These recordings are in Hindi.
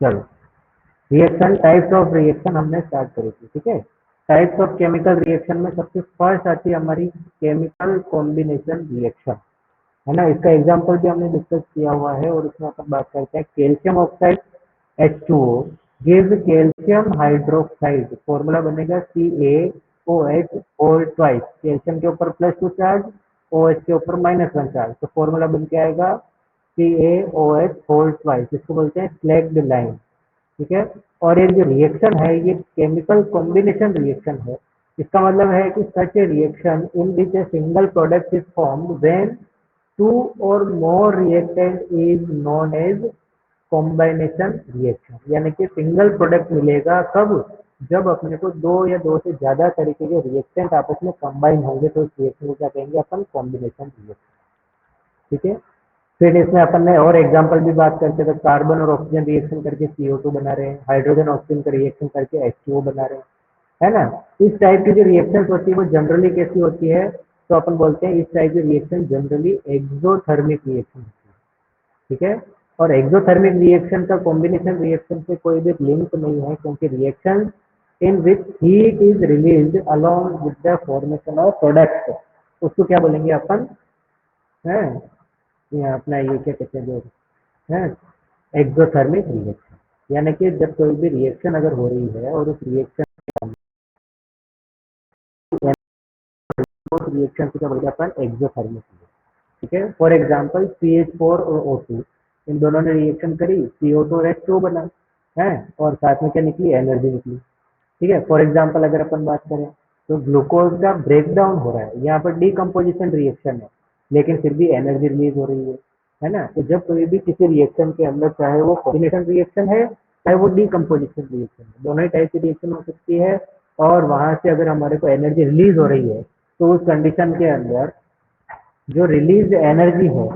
चलो, रिएक्शन, टाइप्स ऑफ रिएक्शन हमने स्टार्ट करी थी, ठीक है। टाइप्स ऑफ केमिकल रिएक्शन में सबसे फर्स्ट आती है हमारी केमिकल कॉम्बिनेशन रिएक्शन, है ना। इसका एग्जांपल भी हमने डिस्कस किया हुआ है और उसमें अपन बात करते हैं calcium oxide H2O give calcium hydroxide, formula बनेगा CaOH होल ट्वाइस, कैल्शियम के ऊपर +2 चार्ज, OH के ऊपर -1 चार्ज, तो फॉर्मूला बन के आएगा CaOH होल ट्वाइस, इसको बोलते हैं स्लैग्ड लाइन, ठीक है। और ये जो रिएक्शन है ये केमिकल कॉम्बिनेशन रिएक्शन है। इसका मतलब है कि such a reaction in which a single product is formed when two or more reactant is known as combination reaction, यानी कि सिंगल प्रोडक्ट मिलेगा कब, जब अपने को दो या दो से ज्यादा तरीके के रिएक्टेंट आपस में कंबाइन होंगे तो उस रिएक्शन को क्या कहेंगे अपन, कॉम्बिनेशन रिएक्शन, ठीक है। फिर इसमें अपन ने और एग्जांपल भी बात करते थे, कार्बन और ऑक्सीजन रिएक्शन करके CO2 बना रहे हैं, हाइड्रोजन ऑक्सीजन का रिएक्शन करके H2O बना रहे हैं, है ना। इस टाइप की जो रिएक्शन होती है वो जनरली कैसी होती है, तो अपन बोलते हैं इस टाइप की रिएक्शन जनरली एक्सोथर्मिक रिएक्शन होती है, ठीक है। और एक्सोथर्मिक रिएक्शन का कॉम्बिनेशन रिएक्शन से कोई भी लिंक नहीं है, क्योंकि reaction in which heat is released along with the formation of product, उसको क्या बोलेंगे अपन, है, ये अपना ये क्या कहते हैं जो है, एक्सोथर्मिक रिएक्शन, यानी कि जब कोई भी रिएक्शन अगर हो रही है और उस रिएक्शन रिएक्शन को क्या बोलते हैं अपन, एक्सोथर्मिक, ठीक है। फॉर एग्जाम्पल CH4 और O2, इन दोनों ने रिएक्शन करी, CO2 और H2O बना, है, और साथ में क्या निकली, एनर्जी निकली, ठीक है। फॉर एग्जाम्पल अगर अपन बात करें तो ग्लूकोज का ब्रेक डाउन हो रहा है, यहाँ पर डीकम्पोजिशन रिएक्शन है, लेकिन फिर भी एनर्जी रिलीज हो रही है ना। तो जब कोई भी किसी रिएक्शन के अंदर, चाहे वो कॉम्बिनेशन रिएक्शन है चाहे वो डीकम्पोजिशन रिएक्शन है, दोनों ही टाइप की रिएक्शन हो सकती है, और वहां से अगर हमारे को एनर्जी रिलीज हो रही है तो उस कंडीशन के अंदर जो रिलीज एनर्जी है,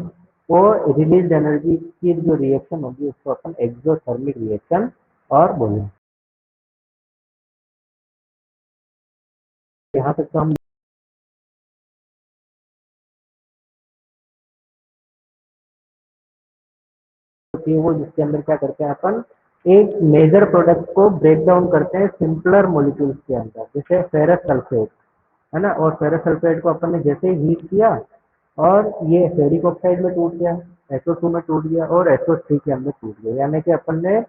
वो रिलीज एनर्जी की जो रिएक्शन होगी उसको अपन एक्सोथर्मिक रिएक्शन और बोलेंगे। यहाँ तक तो हम होती है वो, जिसके अंदर क्या करते हैं अपन, एक मेजर प्रोडक्ट को ब्रेक डाउन करते हैं सिंपलर मॉलिक्यूल्स के अंदर, जैसे फेरस सल्फेट, है ना। और फेरस सल्फेट को अपन ने जैसे ही हीट किया और ये फेरिक ऑक्साइड में टूट गया, SO2 में टूट गया और SO3 के अंदर टूट गया, यानी कि अपन ने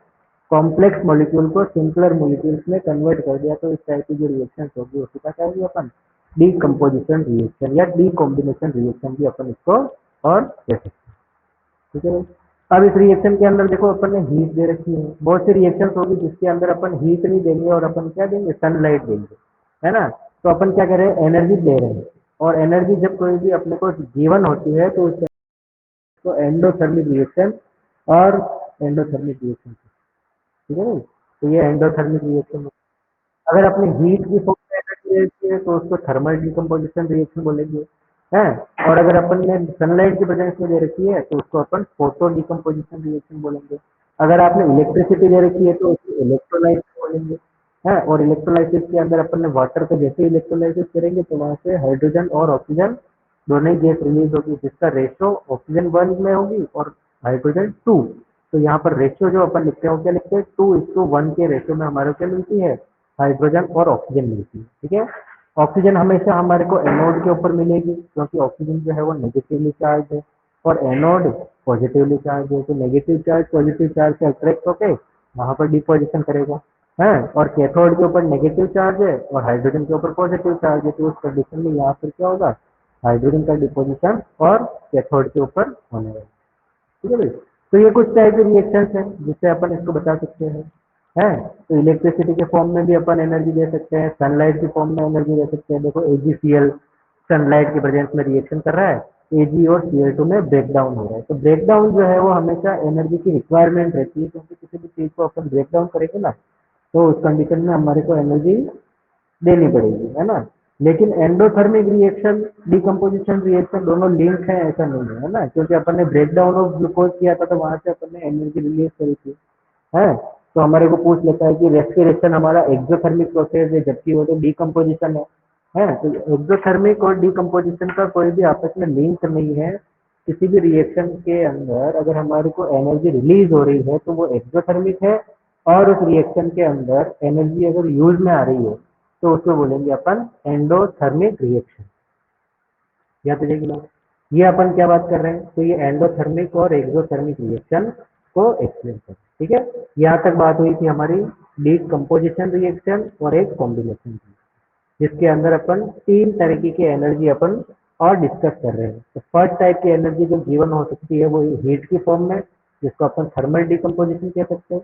कॉम्प्लेक्स मॉलिक्यूल को सिंपलर मॉलिक्यूल्स में कन्वर्ट कर दिया। तो इस टाइप की जो रिएक्शन होगी उसको क्या कहेंगे अपन, डीकम्पोजिशन रिएक्शन या डीकॉम्बिनेशन रिएक्शन भी अपन इसको और कह सकते हैं, ठीक है। अब इस रिएक्शन के अंदर देखो अपन ने हीट दे रखी है, बहुत सी रिएक्शन होगी जिसके अंदर अपन हीट नहीं देंगे और अपन क्या देंगे, सनलाइट देंगे, है ना। तो अपन क्या कर रहे हैं, एनर्जी दे रहे हैं, और एनर्जी जब कोई भी अपने को गिवन होती है तो उसको एंडोथर्मिक रिएक्शन और एंडोथर्मिक रिएक्शन, ठीक है भाई। तो ये एंडोथर्मिक रिएक्शन, अगर अपने हीट की फॉर्म में एनर्जी रहती है तो उसको थर्मल डिकम्पोजिशन रिएक्शन बोलेंगे, है। और अगर अपन ने सनलाइट की प्रेजेंस में दे रखी है तो उसको अपन फोटो डिकम्पोजिशन रिएक्शन बोलेंगे। अगर आपने इलेक्ट्रिसिटी दे रखी है तो उसको इलेक्ट्रोलाइट बोलेंगे, है। और इलेक्ट्रोलाइसिस के अंदर अपन ने वाटर को जैसे इलेक्ट्रोलाइसिस करेंगे तो वहां से हाइड्रोजन और ऑक्सीजन दोनों ही गैस रिलीज होगी, जिसका रेशो ऑक्सीजन 1 में होगी और हाइड्रोजन 2। तो यहाँ पर रेशियो जो अपन लिखते हैं वो क्या लिखते हैं, 2:1 के रेशियो में हमारे को क्या मिलती है, हाइड्रोजन और ऑक्सीजन मिलती है, ठीक है। ऑक्सीजन हमेशा हमारे को एनोड के ऊपर मिलेगी, क्योंकि ऑक्सीजन जो है वो नेगेटिवली चार्ज है और एनोड पॉजिटिवली चार्ज है, तो नेगेटिव चार्ज पॉजिटिव चार्ज से अट्रैक्ट होके वहां पर डिपोजिशन करेगा, है। और कैथोड के ऊपर नेगेटिव चार्ज है और हाइड्रोजन के ऊपर पॉजिटिव चार्ज है, तो उस कंडीशन में यहाँ पर क्या होगा, हाइड्रोजन का डिपोजिशन और कैथोड के ऊपर होने वाला, ठीक है भाई। तो ये कुछ टाइप के रिएक्शंस हैं जिससे अपन इसको बता सकते हैं, है। तो इलेक्ट्रिसिटी के फॉर्म में भी अपन एनर्जी दे सकते हैं, सनलाइट के फॉर्म में एनर्जी दे सकते हैं। देखो AgCl सनलाइट के प्रेजेंस में रिएक्शन कर रहा है, Ag और Cl2 में ब्रेक डाउन हो रहा है, तो ब्रेक डाउन जो है वो हमेशा एनर्जी की रिक्वायरमेंट रहती है, क्योंकि किसी भी चीज को अपन ब्रेक डाउन करेंगे ना तो उस कंडीशन में हमारे को एनर्जी देनी पड़ेगी, है ना। लेकिन एंडोथर्मिक रिएक्शन, डिकम्पोजिशन रिएक्शन दोनों लिंक है ऐसा नहीं है ना, क्योंकि अपन ने ब्रेक डाउन ऑफ ग्लूकोज किया था तो वहां से अपन ने एनर्जी रिलीज करी थी, है। तो हमारे को पूछ लेता है कि रेस्पिरेशन हमारा एक्सोथर्मिक प्रोसेस है जबकि वो तो डिकम्पोजिशन है। तो एक्सोथर्मिक और डिकम्पोजिशन का कोई भी आपस में लिंक नहीं है, किसी भी रिएक्शन के अंदर अगर हमारे को एनर्जी रिलीज हो रही है तो वो एक्सोथर्मिक है, और उस रिएक्शन के अंदर एनर्जी अगर यूज में आ रही है तो उसको बोलेंगे अपन एंडोथर्मिक रिएक्शन। या तो देखिए ये अपन क्या बात कर रहे हैं, तो ये एंडोथर्मिक और एक्सोथर्मिक रिएक्शन को एक्सप्लेन कर, ठीक है। यहाँ तक बात हुई थी हमारी डीकम्पोजिशन रिएक्शन और एक कॉम्बिनेशन की, जिसके अंदर अपन तीन तरीके की एनर्जी अपन और डिस्कस कर रहे हैं। तो फर्स्ट टाइप की एनर्जी जो जीवन हो सकती है वो हीट की फॉर्म में, जिसको अपन थर्मल डीकम्पोजिशन कह सकते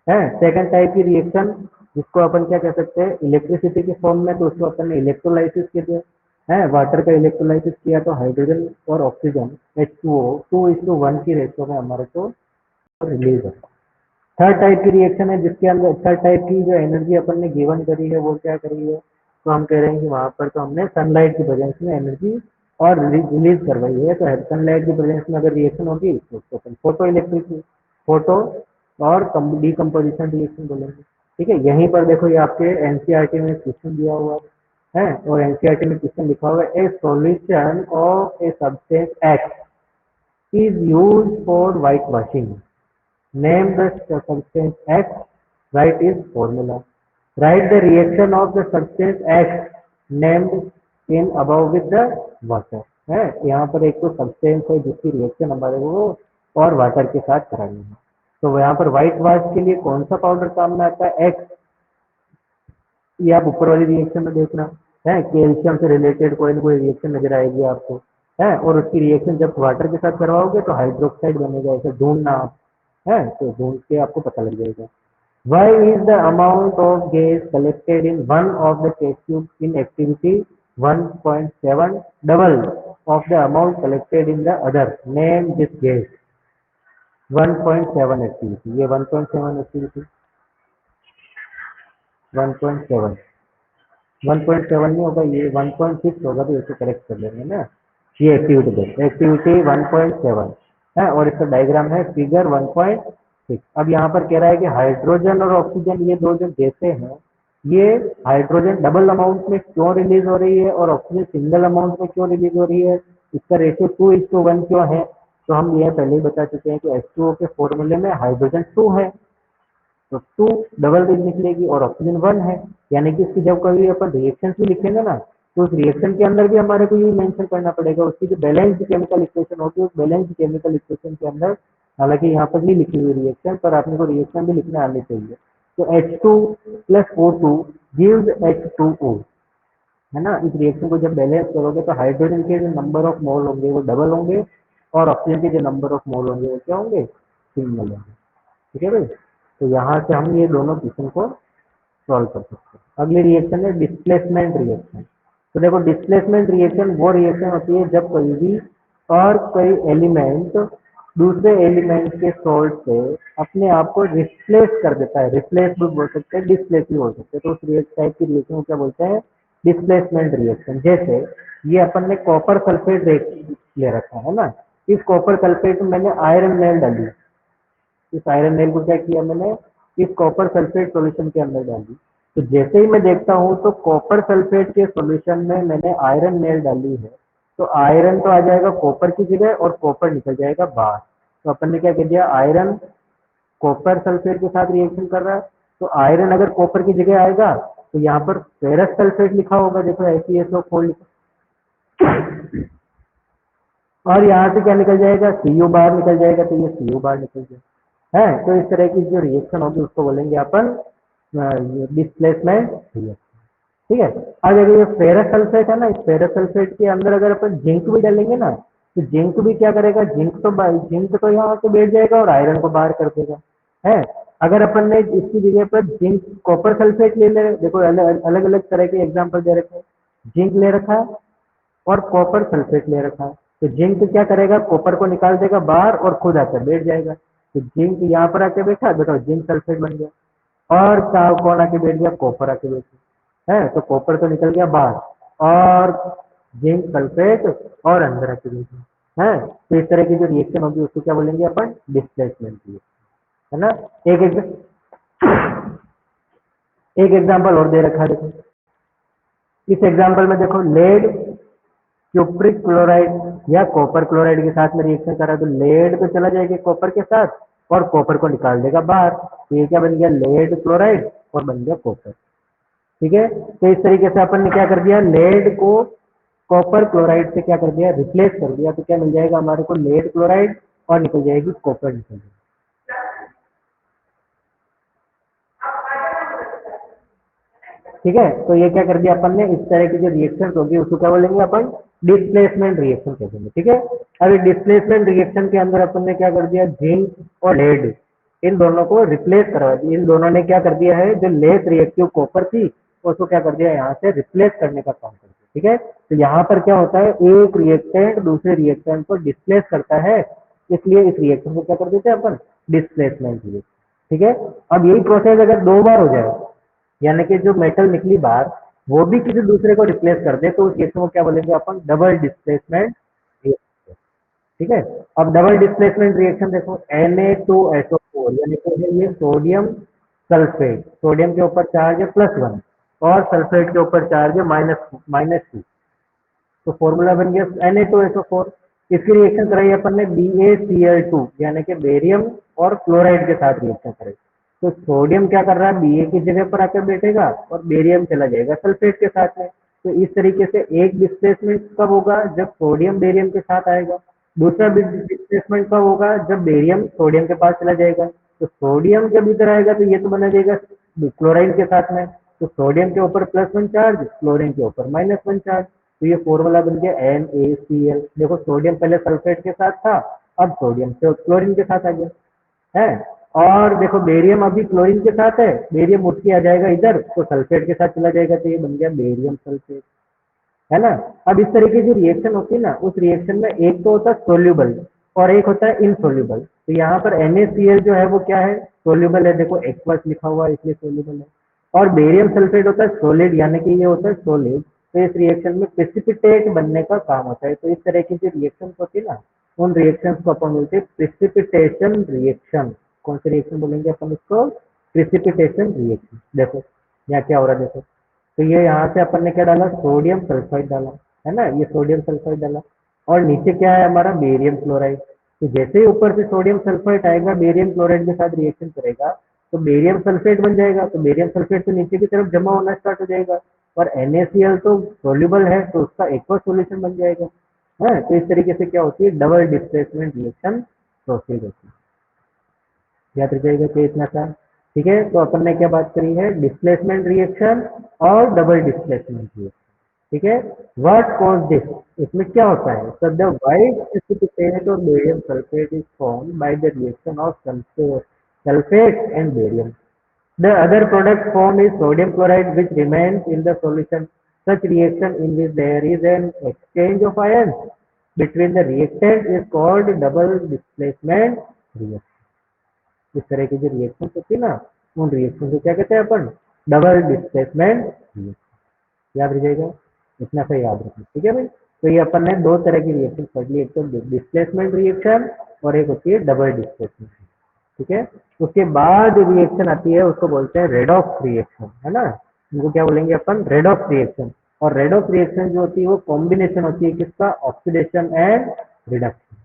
हैं। सेकंड टाइप की रिएक्शन जिसको अपन क्या कह सकते हैं, इलेक्ट्रिसिटी की फॉर्म में, तो उसको अपन ने इलेक्ट्रोलाइसिस कहते हैं। वाटर का इलेक्ट्रोलाइसिस किया तो हाइड्रोजन और ऑक्सीजन H2O 2:1 की रेशो में हमारे को रिलीज होता है। थर्ड टाइप की रिएक्शन है जिसके अंदर थर्ड टाइप की जो एनर्जी अपन ने गिवन करी है वो क्या करी है, तो हम कह रहे हैं कि वहां पर तो हमने सनलाइट की प्रेजेंस में एनर्जी और रिलीज करवाई है। तो सनलाइट की प्रेजेंस में अगर रिएक्शन होगी तो उसको अपन फोटो इलेक्ट्रिक फोटो और डीकम्पोजिशन रिएक्शन बोलेंगे, ठीक है। यहीं पर देखो ये आपके एनसीईआरटी में क्वेश्चन दिया हुआ है, और एनसीईआरटी में क्वेश्चन लिखा हुआ है, ए solution of a substance x is used for white washing, name the substance X, write its formula. Write the reaction of the substance X named in above with the water. है यहाँ पर एक तो सब्सटेंस है जिसकी रिएक्शन हमारे को और वाटर के साथ करानी है। तो यहाँ पर व्हाइट वाश के लिए कौन सा पाउडर काम में आता है, एक्स। ये आप ऊपर वाली रिएक्शन में देखना है, कैल्शियम से रिलेटेड कोई ना कोई रिएक्शन नजर आएगी आपको, है, और उसकी रिएक्शन जब वाटर के साथ करवाओगे तो हाइड्रोक्साइड बनेगा। ऐसे ढूंढना आप, है, तो ढूंढ के आपको पता लग जाएगा। Why is the amount of gas collected in one of the test tubes in activity 1.7 double of the amount collected in the other? Name this gas. 1.7 activity, ये 1.7 activity 1.7 1.7 नहीं होगा, ये 1.6 होगा, तो इसको करेक्ट कर लेंगे ना। ये एक्टिविटी 1.7 है, और इसका डायग्राम है फिगर 1.6। अब यहाँ पर कह रहा है कि हाइड्रोजन और ऑक्सीजन ये दो जो गैसें हैं, ये हाइड्रोजन डबल अमाउंट में क्यों रिलीज हो रही है और ऑक्सीजन सिंगल अमाउंट में क्यों रिलीज हो रही है, इसका रेशियो 2:1 क्यों है। तो हम ये पहले ही बता चुके हैं कि H2O के फॉर्मूले में हाइड्रोजन 2 है, तो 2 डबल रिंग निकलेगी और ऑक्सीजन 1 है। यानी कि इसकी जब कभी अपन रिएक्शन भी लिखेंगे ना, तो उस रिएक्शन के अंदर भी हमारे को ये मेंशन करना पड़ेगा, उसकी जो बैलेंस्ड केमिकल इक्वेशन होती है उस बैलेंस्ड केमिकल इक्वेशन के अंदर, हालांकि यहाँ पर नहीं लिखी हुई रिएक्शन, पर आपने को रिएक्शन भी लिखने आनी चाहिए। तो H2 + O2 गिव्स H2O, है ना। इस रिएक्शन को जब बैलेंस करोगे तो हाइड्रोजन के जो नंबर ऑफ मोल होंगे वो डबल होंगे, और ऑक्सीजन के जो नंबर ऑफ मोल होंगे वो क्या होंगे, सिंगल होंगे, ठीक है भाई। तो यहाँ से हम ये दोनों क्वेश्चन को सॉल्व कर सकते हैं। अगली रिएक्शन है डिस्प्लेसमेंट रिएक्शन। तो देखो डिस्प्लेसमेंट रिएक्शन वो रिएक्शन होती है जब कोई भी और कोई एलिमेंट दूसरे एलिमेंट के सोल्ट से अपने आप को रिप्लेस कर देता है। रिप्लेस भी बोल सकते हैं, डिस्प्लेस भी बोल सकते हैं। तो उस टाइप की रिएक्शन को क्या बोलते हैं, डिस्प्लेसमेंट रिएक्शन। जैसे ये अपन ने कॉपर सल्फेट ले रखा है ना, इस कॉपर सल्फेट में मैंने आयरन नेल डाली, इस आयरन नेल को क्या किया मैंने, इस कॉपर सल्फेट सॉल्यूशन के अंदर डाली। तो जैसे ही मैं देखता हूँ तो कॉपर सल्फेट के सॉल्यूशन में मैंने आयरन नेल डाली है, तो आयरन तो आ जाएगा कॉपर की जगह और कॉपर निकल जाएगा बाहर। तो अपन ने क्या कह दिया, आयरन कॉपर सल्फेट के साथ रिएक्शन कर रहा है, तो आयरन अगर कॉपर की जगह आएगा तो यहाँ पर फेरस सल्फेट लिखा होगा, देखो FeSO4 लिखा, और यहाँ से क्या निकल जाएगा, Cu बाहर निकल जाएगा, तो ये Cu बाहर निकल जाएगा, है। तो इस तरह की जो रिएक्शन होगी उसको बोलेंगे अपन डिस्प्लेसमेंट रिएक्शन, ठीक है। अब अगर ये फेरस सल्फेट है ना, इस फेरस सल्फेट के अंदर अगर अपन जिंक भी डालेंगे ना, तो जिंक भी क्या करेगा, जिंक तो यहाँ से बैठ जाएगा और आयरन को बाहर कर देगा, है। अगर अपन ने इसकी जगह पर जिंक कॉपर सल्फेट ले ले, देखो अलग अलग तरह के एग्जाम्पल दे रखे हैं, जिंक ले रखा है और कॉपर सल्फेट ले रखा है। तो जिंक क्या करेगा, कॉपर को निकाल देगा बाहर और खुद आकर बैठ जाएगा। तो जिंक यहाँ पर आके बैठा, बताओ जिंक सल्फेट बन गया, और कौन आके बैठ गया, कॉपर आके बैठ गया, है। तो कॉपर तो निकल गया बाहर और जिंक सल्फेट और अंदर आके बैठ गया, है। तो इस तरह की जो रिएक्शन होगी उसको क्या बोलेंगे अपन, डिस्प्लेसमेंट रिएक्शन, है ना। एक एग्जाम्पल और दे रखा है, देखो इस एग्जाम्पल में देखो लेड क्यूप्रिक क्लोराइड या कॉपर क्लोराइड के साथ में रिएक्शन करा तो लेड तो चला जाएगा कॉपर के साथ और कॉपर को निकाल देगा बाहर, तो ये क्या बन गया, लेड क्लोराइड और बन गया कॉपर। ठीक है, तो इस तरीके से अपन ने क्या कर दिया, लेड को कॉपर क्लोराइड से क्या कर दिया, रिप्लेस कर दिया, तो क्या मिल जाएगा हमारे को, लेड क्लोराइड और निकल जाएगी कॉपर निकल जाएगी। ठीक है, तो ये क्या कर दिया अपन ने, इस तरह की जो रिएक्शन होगी उसको क्या बोलेंगे अपन, डिस्प्लेसमेंट रिएक्शन कहेंगे। ठीक है, अभी डिस्प्लेसमेंट रिएक्शन के अंदर अपन ने क्या कर दिया, जिंक और लेड इन दोनों को रिप्लेस करवा दिया, इन दोनों ने क्या कर दिया है, जो लेस रिएक्टिव कॉपर थी उसको क्या कर दिया, यहाँ से रिप्लेस करने का काम कर दिया। ठीक है, तो यहाँ पर क्या होता है, एक रिएक्टेंट दूसरे रिएक्टेंट को डिस्प्लेस करता है, इसलिए इस रिएक्शन को क्या कर देते हैं अपन, डिस्प्लेसमेंट रिएक्शन। ठीक है, अब यही प्रोसेस अगर दो बार हो जाए, यानी कि जो मेटल निकली बाहर वो भी किसी दूसरे को रिप्लेस कर दे, तो उस रिएक्शन को क्या बोलेंगे अपन, डबल डिस्प्लेसमेंट रिएक्शन। ठीक है, अब डबल डिस्प्लेसमेंट रिएक्शन देखो, Na2SO4 यानी कि है ये सोडियम सल्फेट, सोडियम के ऊपर चार्ज है +1 और सल्फेट के ऊपर चार्ज है -2, तो फॉर्मूला बन गया Na2SO4। इसकी रिएक्शन कराई अपन ने BaCl2 यानी कि बेरियम और क्लोराइड के साथ रिएक्शन कराई, तो सोडियम क्या कर रहा है, Ba की जगह पर आकर बैठेगा और बेरियम चला जाएगा सल्फेट के साथ में। तो इस तरीके से एक डिस्प्लेसमेंट कब होगा, जब सोडियम बेरियम के साथ आएगा, दूसरा डिस्प्लेसमेंट कब होगा, जब बेरियम सोडियम के पास चला जाएगा। तो सोडियम जब इधर आएगा तो ये तो बना जाएगा क्लोराइन के साथ में, तो सोडियम के ऊपर +1 चार्ज, क्लोरीन के ऊपर -1 चार्ज, तो ये फॉर्मूला बन गया NaCl। देखो सोडियम पहले सल्फेट के साथ था, अब सोडियम से क्लोरीन के साथ आ गया है, और देखो बेरियम अभी क्लोरीन के साथ है, बेरियम उठ के आ जाएगा इधर तो सल्फेट के साथ चला जाएगा, तो ये बन गया बेरियम सल्फेट, है ना। अब इस तरह की जो रिएक्शन होती है ना, उस रिएक्शन में एक तो होता है सोल्यूबल और एक होता है इनसोल्यूबल। तो यहाँ पर NaCl जो है वो क्या है, सोल्यूबल है, देखो एक्वस लिखा हुआ है इसलिए सोल्यूबल है, और बेरियम सल्फेट होता है सॉलिड यानी कि ये होता है सॉलिड, तो इस रिएक्शन में प्रेसिपिटेट बनने का काम होता है। तो इस तरह की जो रिएक्शन होती है ना, उन रिएक्शन को अपन बोलते हैं प्रेसिपिटेशन रिएक्शन। कौन सी रिएक्शन बोलेंगे अपन उसको, प्रेसिपिटेशन रिएक्शन। देखो यहाँ क्या हो रहा है, देखो तो ये यहाँ से अपन ने क्या डाला, सोडियम सल्फाइड डाला, है ना, ये सोडियम सल्फाइड डाला, और नीचे क्या है हमारा, बेरियम क्लोराइड। तो जैसे ही ऊपर से सोडियम सल्फाइड आएगा बेरियम क्लोराइड के साथ रिएक्शन करेगा तो बेरियम सल्फेट बन जाएगा, तो बेरियम सल्फेट तो नीचे की तरफ जमा होना स्टार्ट हो जाएगा, और NaCl तो सोल्यूबल है तो उसका एक्वा सोल्यूशन बन जाएगा। है, तो इस तरीके से क्या होती है, डबल डिस्प्लेसमेंट रिएक्शन प्रोसीड होती है। याद रखिएगा कि इतना था। ठीक है, तो अपन ने क्या बात करी है, डिस्प्लेसमेंट रिएक्शन और डबल डिस्प्लेसमेंट रिएक्शन। ठीक है, व्हाट कॉज दिस, इसमें क्या होता है, so the white precipitate or barium sulfate is formed by the reaction of sulfate and barium. The other product formed is sodium chloride which remains in the solution. Such reaction in which there is an exchange of ions between the reactant is called double displacement reaction. इस तरह की जो रिएक्शन होती है ना, उन रिएक्शन को क्या कहते हैं अपन, डबल डिस्प्लेसमेंट रिएक्शन। याद रखिएगा, इतना सा याद रखना। ठीक है भाई, तो ये अपन ने दो तरह की रिएक्शन पढ़ ली, एक तो डिस्प्लेसमेंट रिएक्शन और एक होती है डबल डिस्प्लेसमेंट। ठीक है, उसके बाद रिएक्शन आती है उसको बोलते हैं रेडॉक्स रिएक्शन, है ना, इनको क्या बोलेंगे अपन, रेडॉक्स रिएक्शन। और रेडॉक्स रिएक्शन जो होती है वो कॉम्बिनेशन होती है किसका, oxidation and reduction.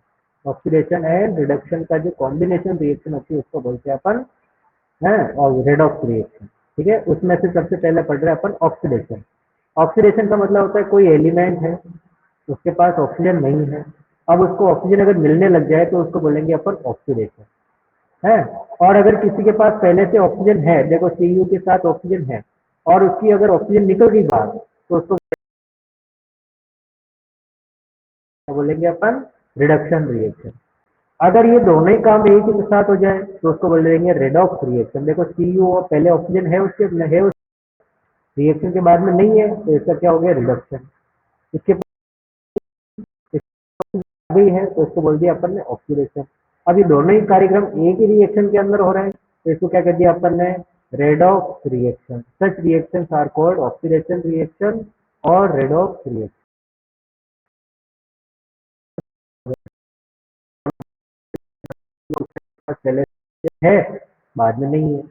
Oxidation and reduction का जो कॉम्बिनेशन रिएक्शन होती है उसको बोलते हैं अपन, है, और रेडॉक्स रिएक्शन। ठीक है, उसमें से सबसे पहले पढ़ रहे हैं अपन ऑक्सीडेशन। ऑक्सीडेशन का मतलब होता है कोई एलिमेंट है उसके पास ऑक्सीजन नहीं है, अब उसको ऑक्सीजन अगर मिलने लग जाए तो उसको बोलेंगे अपन ऑक्सीडेशन, है। और अगर किसी के पास पहले से ऑक्सीजन है, देखो Cu के साथ ऑक्सीजन है और उसकी अगर ऑक्सीजन निकल गई बाहर तो उसको बोलेंगे अपन रिडक्शन रिएक्शन। अगर ये दोनों ही काम एक ही के साथ हो जाए तो उसको बोल देंगे रेडॉक्स रिएक्शन। देखो Cu पहले ऑक्सीजन है उसके है उस रिएक्शन के बाद में नहीं है तो इसका क्या हो गया, रिडक्शन। इसके गई है तो इसको बोल दिया अपन ने ऑक्सीडेशन। अब ये दोनों ही कार्यक्रम एक ही रिएक्शन के अंदर हो रहे हैं तो इसको क्या कर दिया अपन ने, redox reaction. Such reactions are called oxidation reaction और रेडॉक्स रिएक्शन। पहले है बाद में नहीं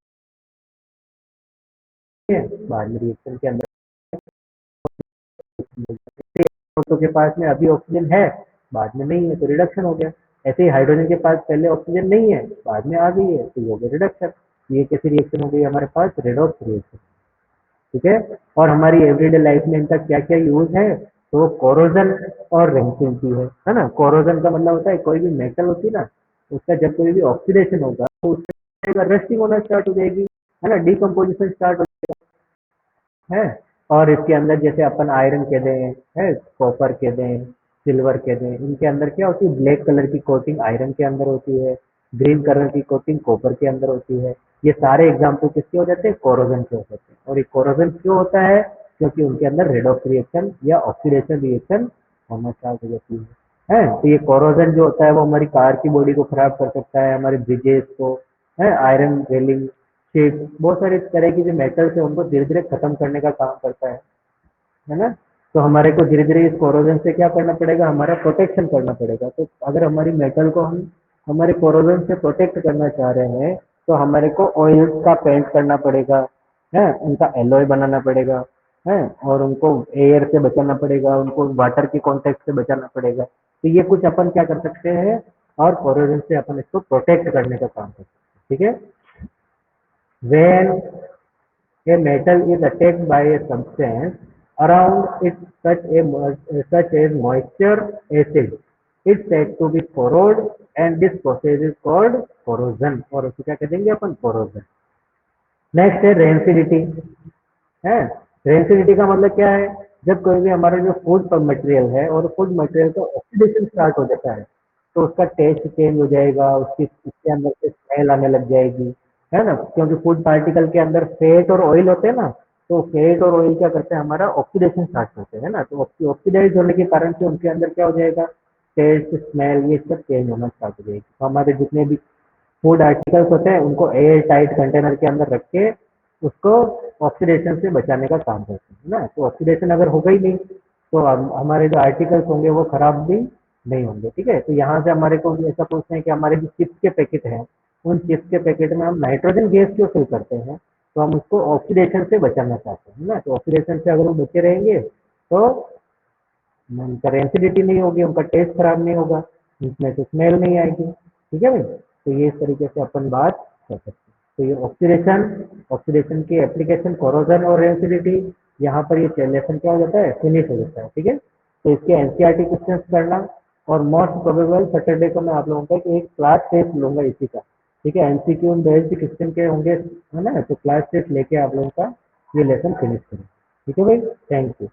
है, बाद में रिएक्शन के अंदर के पास में अभी ऑक्सीजन है बाद में नहीं है तो रिडक्शन हो गया। ऐसे ही हाइड्रोजन के पास पहले ऑक्सीजन नहीं है, बाद में आ गई है तो ये हो गया रिडक्शन। ये कैसी रिएक्शन हो गई हमारे पास? Redox reaction. ठीक है। और हमारी एवरीडे लाइफ में इनका क्या क्या यूज है? तो कोरोजन और रेंसिविटी है ना। कोरोजन का मतलब होता है कोई भी मेटल होती है ना, उसका जब कोई भी ऑक्सीडेशन होगा तो उसका रस्टिंग होना स्टार्ट हो जाएगी, है ना, डिकम्पोजिशन स्टार्ट है। और इसके अंदर जैसे अपन आयरन कह दें, है, कॉपर कह दें, सिल्वर कह दें, इनके अंदर क्या होती है? ब्लैक कलर की कोटिंग आयरन के अंदर होती है, ग्रीन कलर की कोटिंग कॉपर के अंदर होती है। ये सारे एग्जाम्पल किसके हो जाते हैं? कोरोजन के हो जाते हैं। और ये कोरोजन क्यों होता है? क्योंकि उनके अंदर रेडॉक्स रिएक्शन या ऑक्सीडेशन रिएक्शन होना स्टार्ट हो जाती है। तो ये कोरोजन जो होता है वो हमारी कार की बॉडी को खराब कर सकता है, हमारे ब्रिजेस को, है, आयरन रेलिंग, शेप, बहुत सारे तरह की जो मेटल्स है उनको धीरे धीरे खत्म करने का काम करता है ना। तो हमारे को धीरे धीरे इस कोरोजन से क्या करना पड़ेगा? हमारा प्रोटेक्शन करना पड़ेगा। तो अगर हमारी मेटल को हम हमारे कोरोजन से प्रोटेक्ट करना चाह रहे हैं तो हमारे को ऑयल का पेंट करना पड़ेगा, है, उनका एलॉय बनाना पड़ेगा, है, और उनको एयर से बचाना पड़ेगा, उनको वाटर के कॉन्टेक्ट से बचाना पड़ेगा। तो ये कुछ अपन क्या कर सकते हैं? और कोरोजन से अपन इसको प्रोटेक्ट करने का काम कर सकते हैं। ठीक है। When a metal is attacked by a substance around it such as moisture, acid, it's said to be corrode and this process is called corrosion और उसे क्या कहेंगे अपन? corrosion। नेक्स्ट है रेंसिडिटी। है, रेंसिडिटी का मतलब क्या है? जब कोई भी हमारा जो फूड मटेरियल है और फूड मटेरियल का ऑक्सीडेशन स्टार्ट हो जाता है तो उसका टेस्ट चेंज हो जाएगा, उसकी उसके अंदर से स्मेल आने लग जाएगी, है ना, क्योंकि फूड पार्टिकल के अंदर फेट और ऑयल होते हैं ना। तो फेट और ऑयल क्या करते हैं? हमारा ऑक्सीडेशन स्टार्ट करते हैं ना। तो ऑक्सीडाइज होने के कारण से उनके अंदर क्या हो जाएगा? टेस्ट, स्मेल, ये सब चेंज होना स्टार्ट हो जाएगी। तो हमारे जितने भी फूड आर्टिकल्स होते हैं उनको एयर टाइट कंटेनर के अंदर रख के उसको ऑक्सीडेशन से बचाने का काम करते हैं ना। तो ऑक्सीडेशन अगर हो गई नहीं तो हमारे जो आर्टिकल्स होंगे वो खराब भी नहीं होंगे। ठीक है। तो यहाँ से हमारे को ऐसा पूछते हैं कि हमारे जो चिप्स के पैकेट हैं उन चिप्स के पैकेट में हम नाइट्रोजन गैस क्यों फिल करते हैं? तो हम उसको ऑक्सीडेशन से बचाना चाहते हैं ना। तो ऑक्सीडेशन से अगर वो बचे रहेंगे तो उनका रेंसिडिटी नहीं होगी, उनका टेस्ट खराब नहीं होगा, उसमें से स्मेल नहीं आएगी। ठीक है भाई। तो ये इस तरीके से अपन बात कर सकते हैं। तो ये ऑक्सीडेशन, ऑक्सीडेशन की एप्लीकेशन, कोरोजन और रेंसिडिटी, यहाँ पर ये लेसन क्या हो जाता है? फिनिश हो जाता है। ठीक है। तो इसके एनसीईआरटी क्वेश्चंस करना और मोस्ट प्रोबेबल सैटरडे को मैं आप लोगों का एक क्लास टेस्ट लूंगा इसी का। ठीक है। एमसीक्यू बेस्ड क्वेश्चन के होंगे, है ना। तो क्लास टेस्ट लेके आप लोगों का ये लेसन फिनिश करें। ठीक है भाई। Thank you.